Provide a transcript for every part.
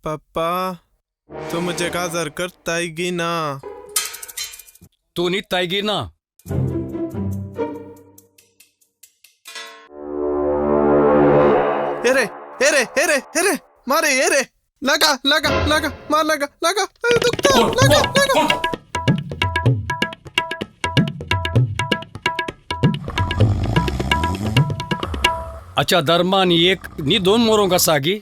पप्पा तू मुझे काजर करता ही ना. तू निघताय ना. हेरे हेरे हेरे हेरे मारे हेरे लगा लगा लगा मार लगा लगा दुखता लगा लगा. अच्छा दरम्यान एक नी दोन मोरों का सागी.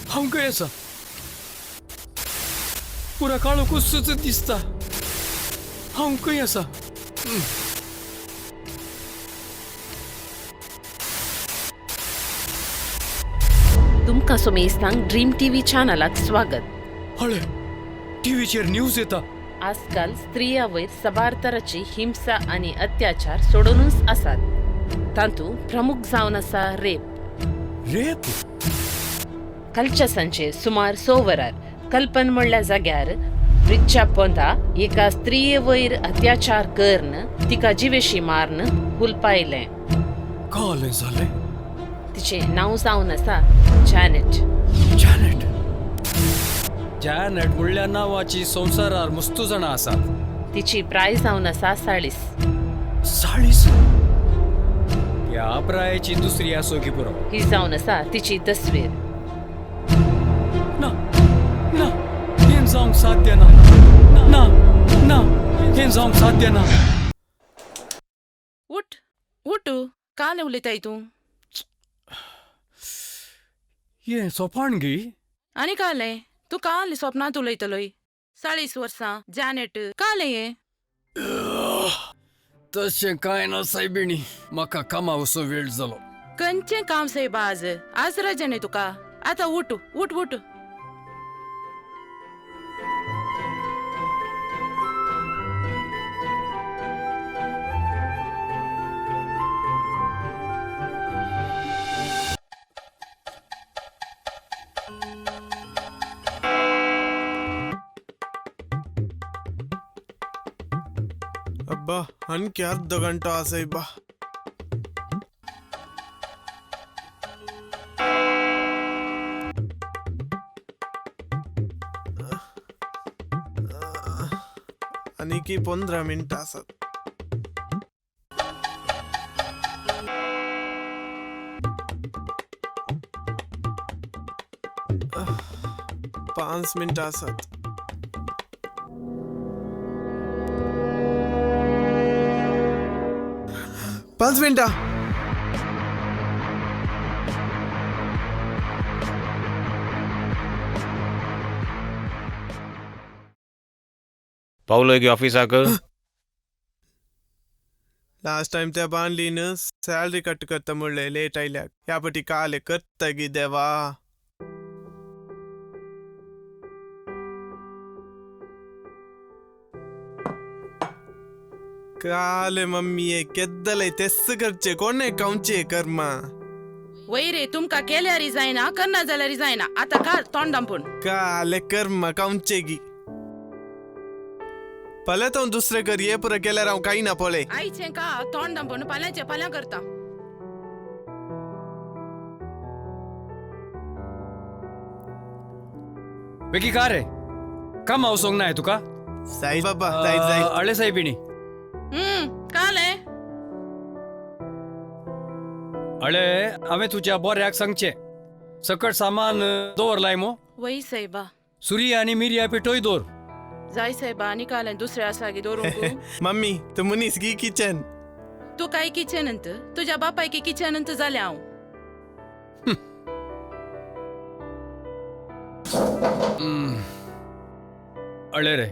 हम काय असा पुरा काळो कुस्सूच दिसता. हम काय असा. तुमका सोमेस्तांक ड्रीम टीव्ही चॅनलाक स्वागत. हळे टीव्हीचेर न्यूज येता. आजकाल स्त्रियांवयर सबारतराची हिंसा आणि अत्याचार सोडूनच आसात. तातूंत प्रमुख जावन आसा रेप. रेप कालच्या सांजे सुमार 6 वरार कल्पन म्हणल्या जाग्यार ब्रिजच्या पोंदा एका स्त्रिये वयर अत्याचार करन तिका जिवेशी मारन हुलपायलें. काले झाले. तिचे नाव जावन आसा जॅनेट. जॅनेट जॅनेट म्हणल्या नावाची संवसारार मस्तू जाणां आसात. तिची प्राय जावन आसा 40. 40 या प्रायाची दुसरी आसो की पुरो. ही जावन आसा तिची तस्वीर. ना ना हें जावंक साध्य ना. ना ना हें जावंक साध्य ना. उठ उठ काल उलयताय तूं. हें सोपान गी. आनी कालें तूं काल स्वप्नांत उलयतलोय. 40 वर्सां जॅनेट कालें हें. तशें कांय ना सायबिणी. म्हाका कामा वचो वेळ जालो. खंयचें काम साहेब आज रजा न्ही तुका. आतां उठ उठ उठ. अब्बा आणखी अर्धा घंटा असाय बा. आणि की 15 मिनिटं असत. पाच मिनिटं असत. 5 मिनिटं. पावलोय की ऑफिसाक. लास्ट टाइम त्या बांधलीन सॅलरी कट करता म्हणले लेट आयल्याक. ह्या पटी काले करता गी देवा. काले मम्मी केद्दलय तेस करचे कोणे काउंचे कर्मा. वय रे तुमका केल्यार जायना करना जाल्यार जायना. आतां काल तोंड दांपून. काले कर्मा काउंचे गी. पले तो दुसरे कर ये पुरे केल्यार हांव काही ना पळय. आईचें का तोंड दांपून पाल्याचें पाल्यां करता. वेगी का रे काम वचोंक नाय तुका. जाय बाबा जाय जाय. आळे सायबिणी अळे हांवें तुज्या बऱ्याक सांगचें सकट सामान दवरलाय मो वय सायबा सुरी आनी मिरया पिठोय दवर जाय सायबा आनी काल दुसरे आसा गे दवरूंक मम्मी तू मनीस गी किचन तू काय किचन अंत तुझ्या बापायकी किचन अंत जालें हांव अळे रे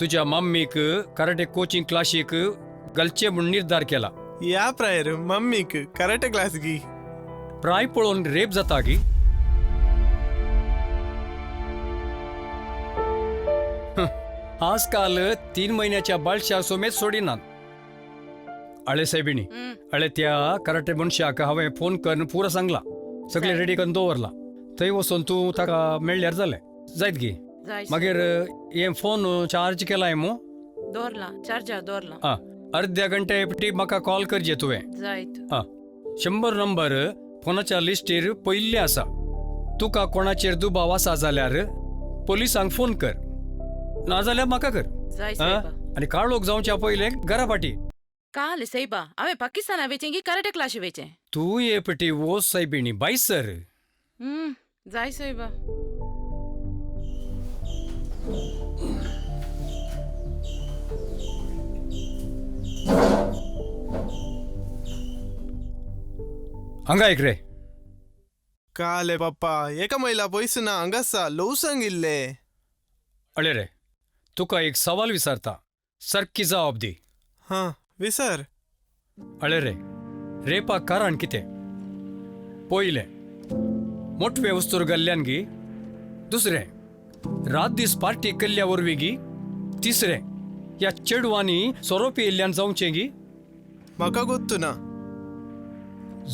तुज्या मम्मीक कराटे कोचिंग क्लासीक घालचें म्हूण निर्धार केला या प्रायर मम्मीक कराटे क्लास गी प्राय पळोवन रेप जाता गी आजकाल 3 महिन्याच्या बाळशा सोमेत सोडिनात अळे सायबिणी अळे त्या कराटे मनशाक हांवें फोन करून पुरो सांगला सगळे रेडी करून दवरला थंय वचून तूं ताका मेळ्ळ्यार जालें जायत गी जाय मागीर हे फोन चार्ज केलाय मो दवरला चार्जर दवरला आ अर्ध्या घंटे पटी म्हाका कॉल करचे तुवें जायत 100 नंबर फोनाच्या लिस्टीर पयल्ले आसा तुका कोणाचेर दुबाव आसा जाल्यार पोलिसांक फोन कर नाजाल्यार म्हाका कर जाय आ? सायबा आनी काळोख जावच्या पयले घरा फाटी काल सायबा हांवें पाकिस्ताना वेचें की कराटे क्लास वेचें तूं ये पटी वोस सायबिणी बाय सर जाय सायबा हांगा ऐक रे काले पप्पा एका महिला पयसुना हांगासा लोव सांगिल्ले अळे रे तुका एक सवाल विचारता सारकी जबाब दी हा विसर अळे रे रेपाक कारण कितें पयलें मोठवे वस्तूर घाल्ल्यान गी दुसरें रात दीस पार्टी केल्ल्या वरवीं गी तिसरें ह्या चेडवांनी सोरोप येयल्ल्यान जावचें गी म्हाका गोत्तू ना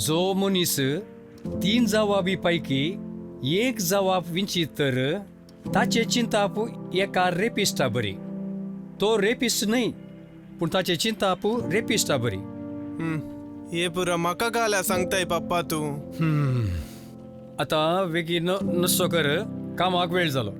जो मनीस 3 जबाबी पैकी एक जबाब विंचीत तर ताचे चिंताप एका रेपिस्टा बरी तो रेपिस्ट न्हय पूण ताचे चिंताप रेपिस्टा बरी हे पुरा म्हाका गाल्या सांगताय पप्पा तू आतां बेगीन नसो कर कामाक वेळ जालो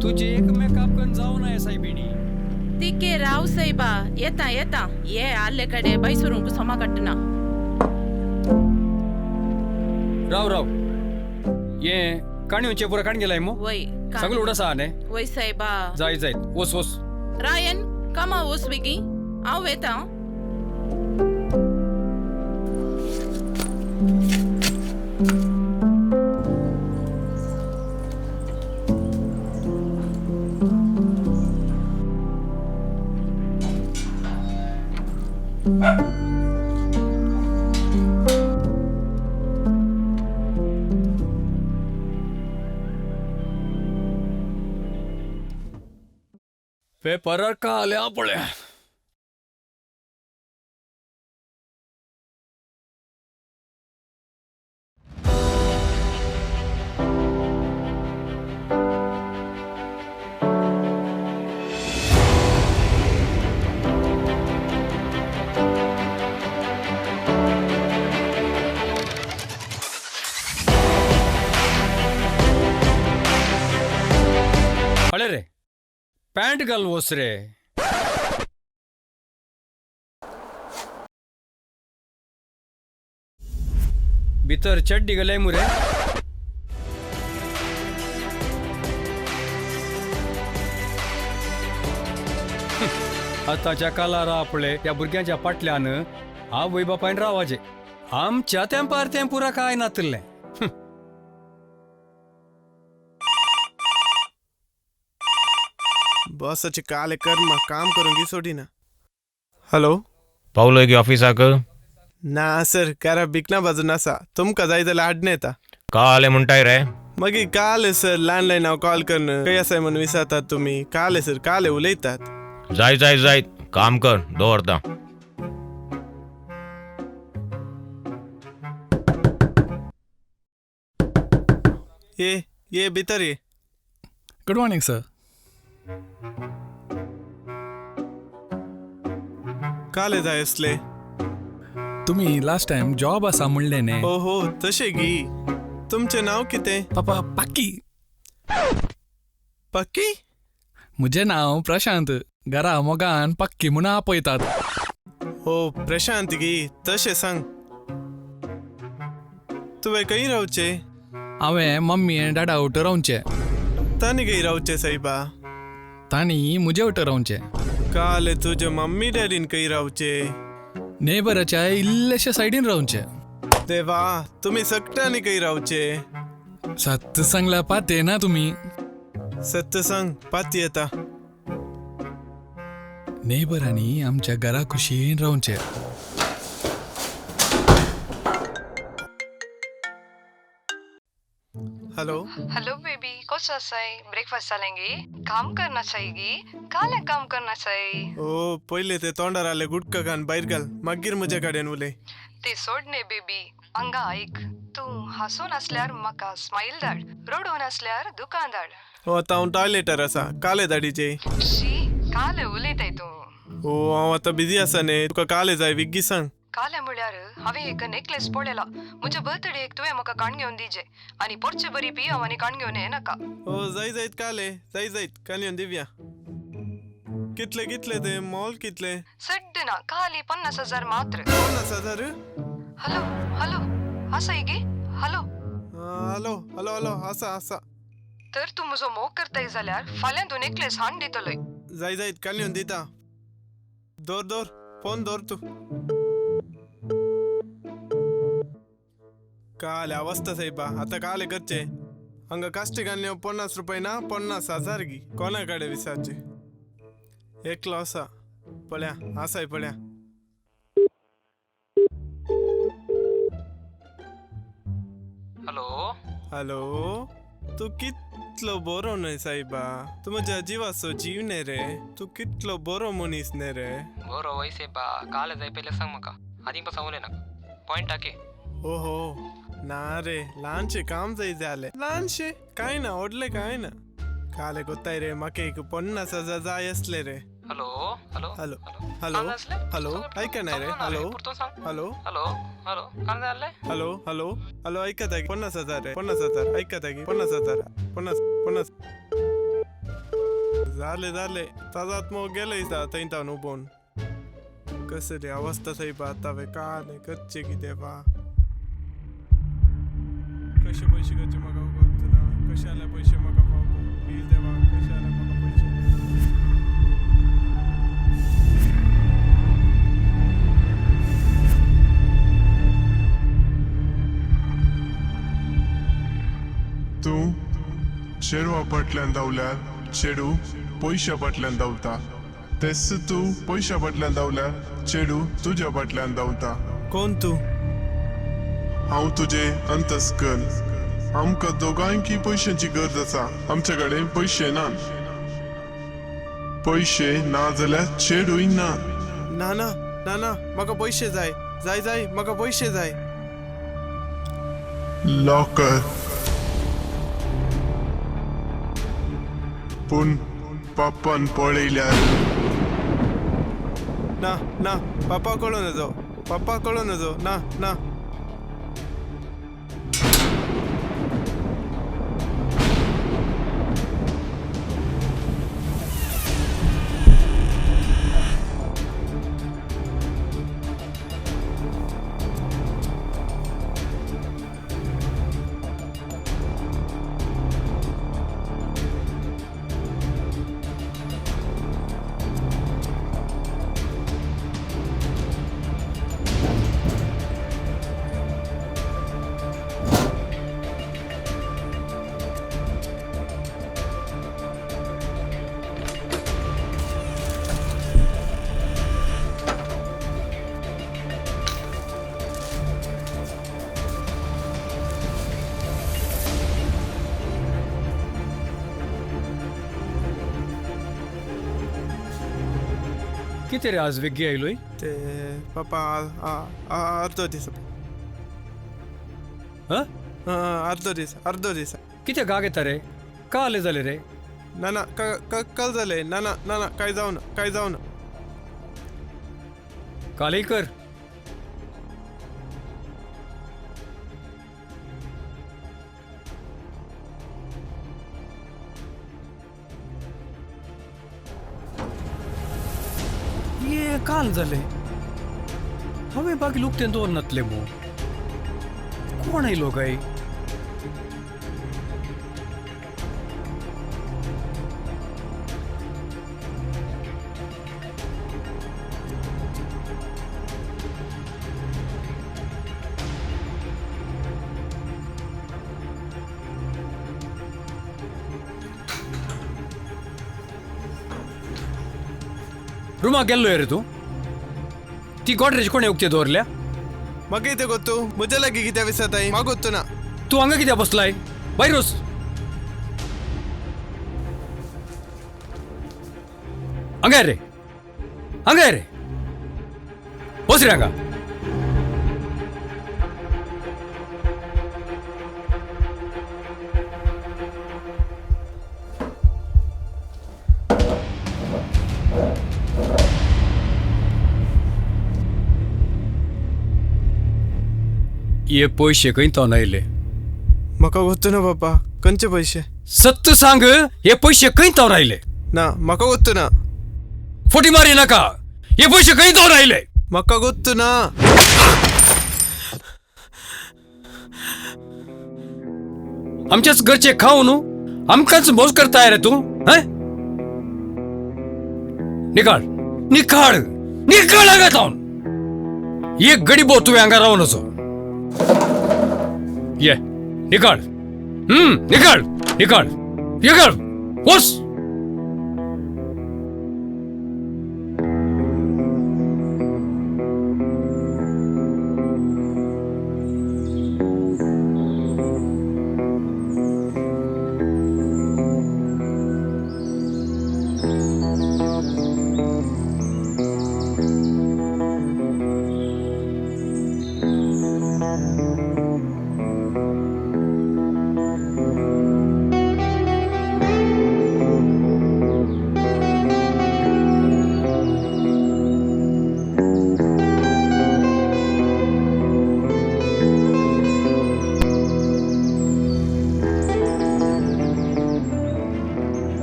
तुझे एक मेकअप करून जाऊ नये सायबिणी तिके राव सायबा येता येता ये आल्ले कಡೆ बैसरूंक सोमा कट्टना राव राव ये काणयोचे पुरा काण गेलाय मो वय सगळं उडसा ने वय सायबा जाय जाय वस वस रायन कामा वस बेगी हांव येता पेपरार का आल्या पळया अळे रे पॅन्ट घाल वस रे भितर चड्डी घालाय मुरे आतांच्या कालार आपले या भुरग्यांच्या फाटल्यान आवय बापायन रावाजे आमच्या तेंपार तें पुरा काय नातलें बॉसाचे काले कर्म काम करून गी सोडिना हॅलो पावलोय गे ऑफिसाक ना सर करा बिकना बाजून आसा तुमकां जाय जाल्यार हाडून येता काले म्हणटाय रे मागीर काले सर लँडलायन हांव कॉल करून खंय आसाय म्हणून विचारतात तुमी काले सर काले उलयतात जाय जाय जाय काम कर दवरता ये भितर ये. Good morning sir. काले जाय असले. तुम्ही लास्ट टाइम जॉब असा म्हणले ने. हो तशे गी. तुमचे नाव किते? पापा पक्की. पक्की? मुझे नाव प्रशांत. घरा मोगान पक्की म्हणून आपयतात. हो प्रशांत गी. तशे सांग. तुवें खंय रावचे? हांवें मम्मी आनी डॅडा उठ रावचे. तानी खंय रावचे सायबा? तांणी मुजे उठ रावचे. काले तुजे मम्मी डॅडीन खंय रावचे? नेबराच्या इल्लेशे सायडीन रावचे. देवा तुम्ही सकटांनी खंय रावचे? सत्य सांगला पाते ना तुम्ही. सत्य सांग पाती येता. नेबरांनी आमच्या घरा खुशीन रावचे. हॅलो. हेलो बेबी कसं असाय? ब्रेकफास्ट जालेंगी? काम करना चाहिए. काले काम करना चाहिए. ओ पहिले ते तोंडार आले गुटका खान भायर घाल. मागीर म्हजे कडेन उलय. ते सोडणे बेबी. हांगा ऐक. तू हसून असल्यार म्हाका स्माइल धाड. रडून असल्यार दुकान धाड. हो आतां हांव टॉयलेटार आसा. काले धाडीचे. शी काले उलयताय तू. हो हांव आतां बिजी आसा न्ही. तुका काले जाय विग्गी सांग. काले म्हळ्यार हांवें एक नेकलेस पळयला. म्हज्या बर्थडेक तुवें म्हाका काण घेवन दिजे. आनी पोरचे बरी पी हांव आनी काण घेवन येनाका. हो जायत काले जायत कानयोन दिव्या. कितले कितले ते मॉल कितले? सड्ड ना खाली 50,000 मात्र. 50,000? हॅलो हॅलो आसाय गे. हॅलो हॅलो हॅलो हॅलो आसा. तर तू म्हजो मोग करताय जाल्यार फाल्यां तू नेकलेस हाड दितलोय. जायत कानयोन दिता. दोर फोन दोर तू. काले अवस्था साहेबा. आता काले करचे. हांगा कास्टी घालण्यो 50 रुपये ना 50,000 गी. कोणा कडेन विचारचे? एकलो आसा. पळया आसाय पळया. हॅलो तू कितलो बरो न्हय सायबा. तू म्हज्या जिवाचो जीव न्ही रे. तू कितलो बरो मनीस न्ही रे. बरो वयसे बा. काल जाय पहिले सांग म्हाका. आधी पासून उलय नाका. पॉइंट टाके. हो ना रे ल्हानशे काम जाय जाले. ल्हानशे काय ना ओडले काय ना. काले कोत्ताय रे म्हाका एक 50,000 जाय असले रे. Hello hello hello hello hello ऐका नाही रे. हॅलो हॅलो हॅलो हॅलो काल जाय हॅलो हॅलो हॅलो ऐकत आहे. 50,000 रे. 50,000 ऐकत आहे. 50,000 50 झाले ताजात मग गेले थंय उबोन. कस रे अवस्था सायबा. आता वे काले कच्चे किती बा. कसे पैसे घरचे म्हाका करतो ना. कशाला पैसे म्हाका पावतो प्लीज देवा. कशाला म्हाका पैसे. तू चेडवा फाटल्यान धांवल्यार चेडू पयशा फाटल्यान धांवता. तेच तू पयशा फाटल्यान धांवल्यार चेडू तुज्या फाटल्यान धांवता. कोण तू? हांव तुजे अंतस्कन. आमकां दोगांयकी पयशांची गरज आसा. आमच्या कडेन पयशे ना. पयशे ना जाल्यार चेडूय ना. ना ना ना ना म्हाका पैसे जाय. जाय म्हाका पैसे जाय. लॉकर. पूण पापान पळयल्यार. ना पापा कळो नजो. ना किती रे आज वेग्गी आयलोय. ते पापा अर्धो दीस. हा अर्धो दीस किती गाग येता रे का आले झाले रे नाना कल झाले नाना नाना काय जाऊ ना कालही कर ये काल झाले हवे बाकी लोक ते दोन नतले मो कोण आहे लोक आहे ರೂಮಾ ಗೆಲ್ಲೋ रे तू ती गोडरेज कोणी उगते दोरल्या मग इथे ಗೊತ್ತು मुझेलागी किती विसत आहे मग ಗೊತ್ತು ना तू अंग किती बसलाय बाहेरोस अंगाय रे बस रे अंगा ये पैसे काही तो नाहीले मका ಗೊತ್ತು ना बाप्पा कंचे पैसे सत्य सांग हे पैसे काही तो राहिले ना मका ಗೊತ್ತು ना फोटी मारी नका हे पैसे काही तो राहिले मका ಗೊತ್ತು ना आमच्याच घरचे खाऊन आमकाच मौज करताय रे तू हैं निकाल आगा थांब ये गडीबो तू अंगा राहून असो ये निकाल बस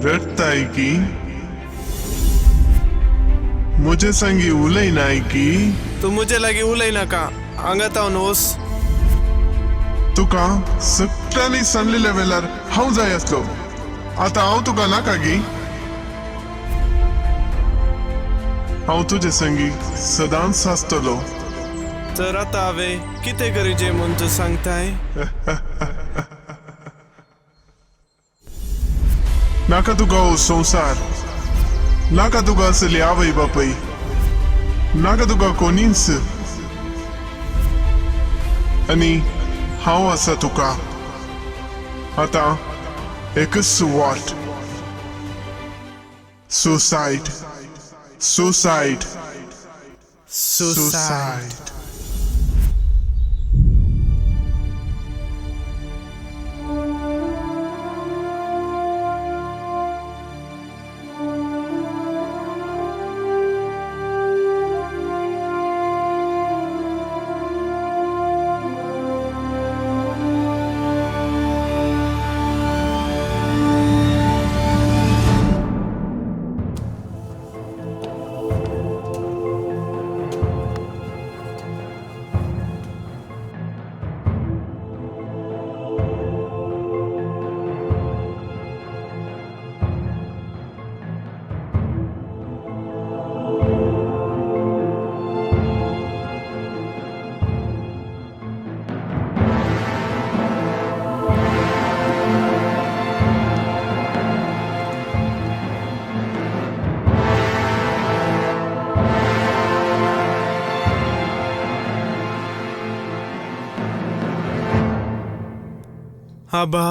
रडताय की मुझे संगी उलई नाही की तू मुझेलागी उलई नका अंगात ओस तुका सगळ्यांनी सांगलेल्या वेळार हांव जाय असलो आता हांव तुका नाका गी हांव तुझे संगी सदांच आसतलो तर आता हांवे कितें करीचे म्हूण तूं सांगताय नाका तुका हो संसार नाका तुका असली आवय बापय नाका तुका कोणीच आणि हांव आसा तुका आता एकच वाट सुसाइड आबा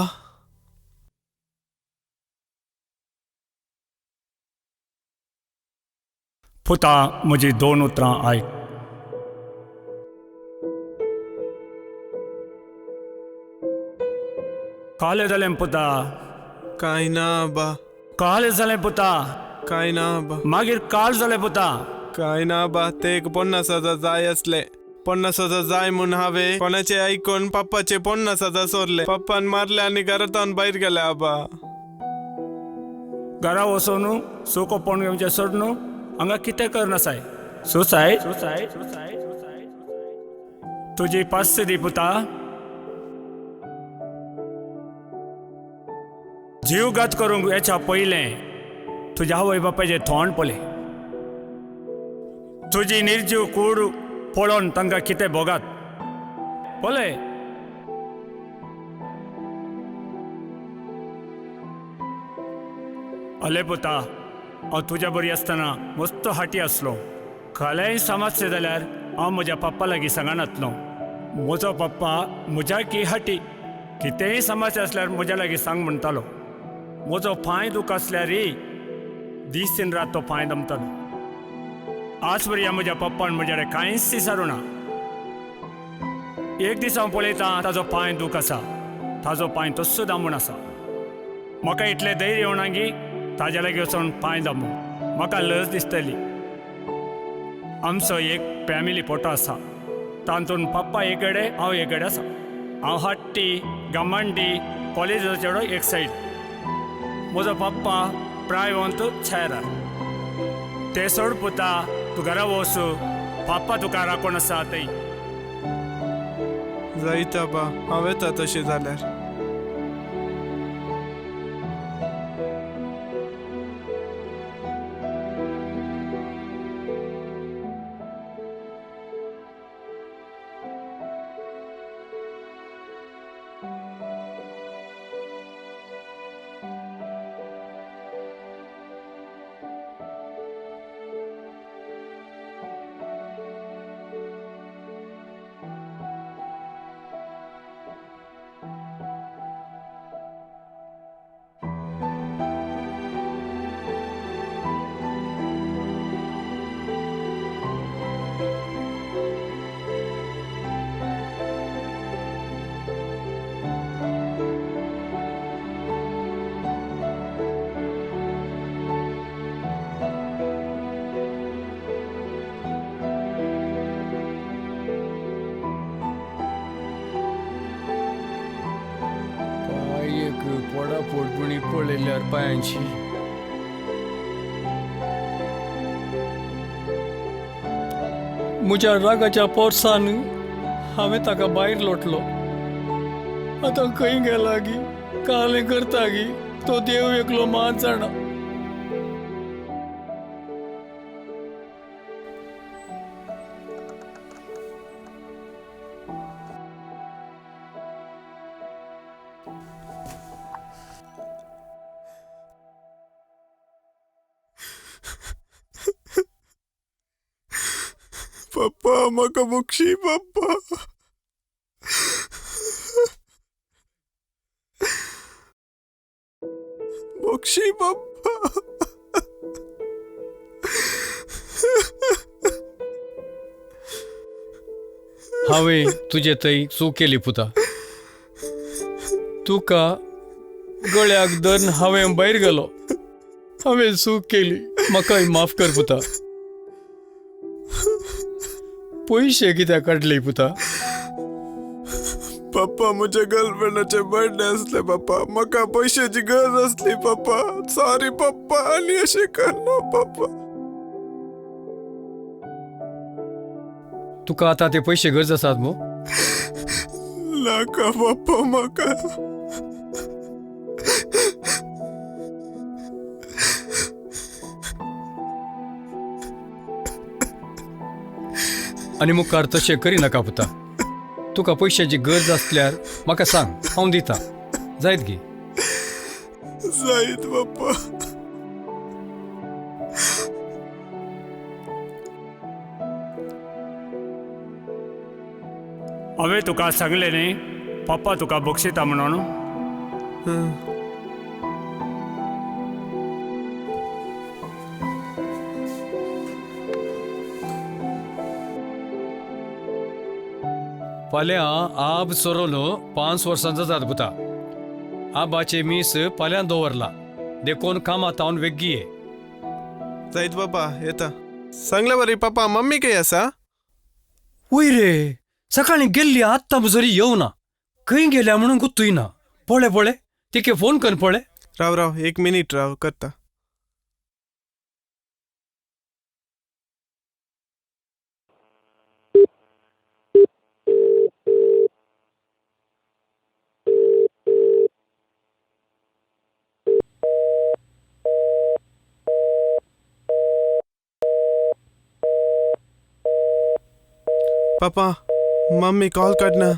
पुता मुझे दोनों तरह आए काले जालें पुता कांय ना आबा काले जालें पुता कांय ना आबा मागीर काल जालें पुता कांय ना आबा ते एक 50,000 जाय असले 50,000 जाय म्हूण हांवें कोणाचे आयकून पप्पाचे 50,000 सोरले पप्पान मारले आनी घरांतून भायर गेले आबा घरा वचून सुको पण घेवचें सोड न्हू हांगा कितें करनासाय सुसाय तुजी 500 दी पुता जीवघात करूंक हेच्या पयलें तुज्या आवय बापायचें थोंड पळय तुजी निर्जीव कूड पळोवन तांकां कितें बोगात पळय आले पुता हांव तुज्या बरी आसतना मस्त हाटी आसलो खलेंय समजचें जाल्यार हांव म्हज्या पप्पा लागीं सांगनातलो म्हजो पप्पा म्हज्या की हाटी कितेंय समस्या आसल्यार म्हज्या लागीं सांग म्हणटालो म्हजो पांय दूख आसल्यारय दीस दिन रात तो पांय दमतालो आज पर्या म्हज्या पप्पान म्हजे कडेन कांयच विचारूं ना एक दीस हांव पळयतां ताजो पांय दूख आसा ताजो पांय तस्सो दामून आसा म्हाका इतलें धैर्य येवना की ताज्या लागीं वचून पांय दामूं म्हाका लज दिसतली आमचो एक फॅमिली फोटो आसा तातूंत पप्पा एक कडेन हांव एक कडेन आसा हांव हट्टी गमंडी कॉलेज चेडो एक सायड म्हजो पप्पा प्रायवंत छायरार ते सोड पुता तूं घरा वचू पप्पा तुका राखून आसा थंय जायत आबा हांव येता तशें जाल्यार पोडा पोटपुणी पळयल्यार पांयांची म्हज्या रागाच्या पोरसान हांवें ताका भायर लोटलो आतां खंय गेला गी कालें करता गी तो देव एकलो मात जाणा पप्पा म्हाका बक्षी पप्पा बक्षी पप्पा हांवें तुजे थंय चूक केली पुता तुका गळ्याक धरून हांवें भायर गेलो हांवें चूक केली म्हाकाय माफ कर पुता पयशे कित्याक काडले पुता पप्पा म्हज्या गर्लफ्रेंडाचे बर्थडे असले पप्पा म्हाका पयशाची गरज असली पप्पा सॉरी पप्पा आनी अशें करना पप्पा तुका आतां ते पयशे गरज आसात मो नाका पप्पा म्हाका आनी मुखार तशें करी नाका पुता तुका पयशाची गरज आसल्यार म्हाका सांग हांव दिता जायत गी जायत पप्पा हांवें तुका सांगलें न्ही पप्पा तुका बक्षिता म्हणून फाल्यां आब सोरोलो 5 वर्सांचो जाता पुता आबाचे मीस पाल्यान दवरला देखून कामात हांव वेग्गी आहे. जायत बाबा येता. सांगल्या बरी पप्पा मम्मी काही असा. वय रे सकाळी गेल्ली आत्ता जरी येऊ ना खंय गेल्या म्हणून गुत्तूय ना. पळे पळे तिके फोन कर पळे. राव राव 1 मिनिट राव करता. पापा मम्मी कॉल करना.